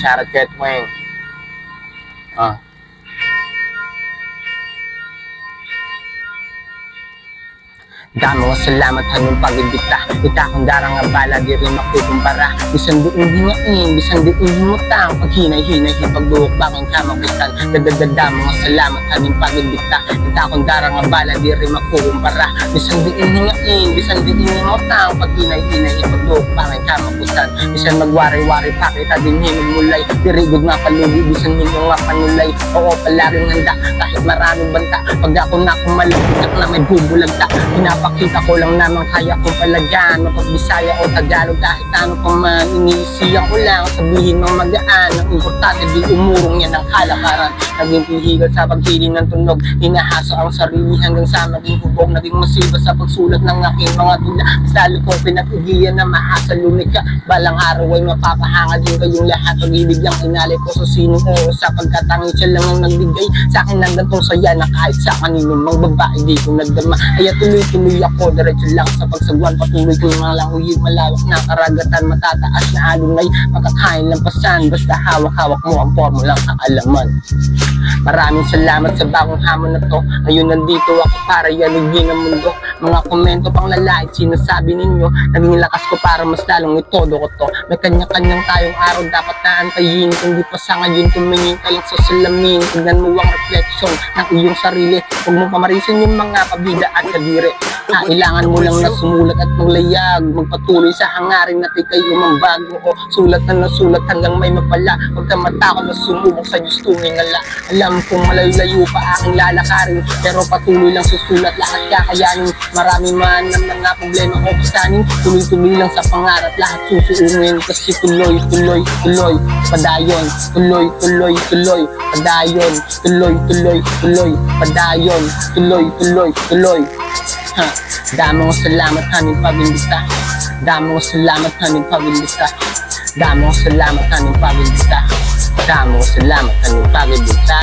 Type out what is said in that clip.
Shoutout kay Tweng. Damo nga salamat hanggang pag-ibita. Ita kong darang nga bala, di rin makukumpara. Bisan doon hingain, bisan doon himutang. Pag hinay-hinay, pagbuhok bakang kamakitan. Dadadadamo nga salamat hanggang pag-ibita. Ita kong darang nga bala, di rin makukumpara. Bisan doon hingain, bisan doon himutang. Pag hinay-hinay, pagbuhok bakang kamakitan. Bisan magwari-wari pa kita din hinumulay. Dirigod nga palugi, bisan hinong nga panulay. Oo, palaging handa, kahit maraming banta. Pag ako na kumalagtak na may bubulagta. Pinapakita ko lang naman kaya kong palagaan. Mapagbisaya o Tagalog kahit ano pa man. Iniisiyan ko lang sabihin ng magaan. Ang importante di umurong yan ang kalakaran. Naging pihigal sa paghiling ng tunog. Hinahaso ang sarili hanggang sa maging hubog. Naging masiba sa pagsulat ng aking mga tula. Mas lalo kong pinag-igiyan na maasa lumika. Balang araw ay mapapahanga din kayong lahat. Pag-ibig lang inalay ko sa sinong oras. Sapagkat ang siya lang ang nagbigay sa akin ng gantong saya na kahit sa kanino mang babae di ko nagdama. Kaya tuloy-tuloy ako, diretso lang sa pagsagwan. Patuloy ko yung mga languyig, malawak na karagatan. Matataas na alunay, makakain lang pasan. Basta hawak-hawak mo ang formulang kaalaman. Maraming salamat sa bagong hamon na to. Ngayon nandito ako para yanugin ang mundo. Mga komento pang lalait, sinasabi ninyo. Naging lakas ko para mas lalong itodo ko to. May kanya-kanyang tayong araw dapat naantayin. Kung di pa sa ngayon, tumingin ka lang sa salamin. Tignan mo ang reflection ng iyong sarili. Huwag mo pamarisin yung mga kabida at kadire. Kailangan mo lang na sumulat at maglayag. Magpatuloy sa hangarin na ikay umambago. O sulat na nasulat hanggang may mapala. Huwag ka matakot na sumubok sa Diyos tumingala. Alam kong malayo-layo pa aking lalakarin, pero patuloy lang susulat lahat kakayanin. Marami man ng mga problema ko pasanin. Tuloy-tuloy lang sa pangarap lahat susuungin. Kasi tuloy-tuloy-tuloy padayon. Tuloy-tuloy-tuloy padayon. Tuloy-tuloy-tuloy padayon. Tuloy-tuloy-tuloy. Damo nga salamat aming pag-imbita. Damo nga salamat aming pag-imbita. Damo nga salamat aming pag-imbita. Damo nga salamat aming pag-imbita.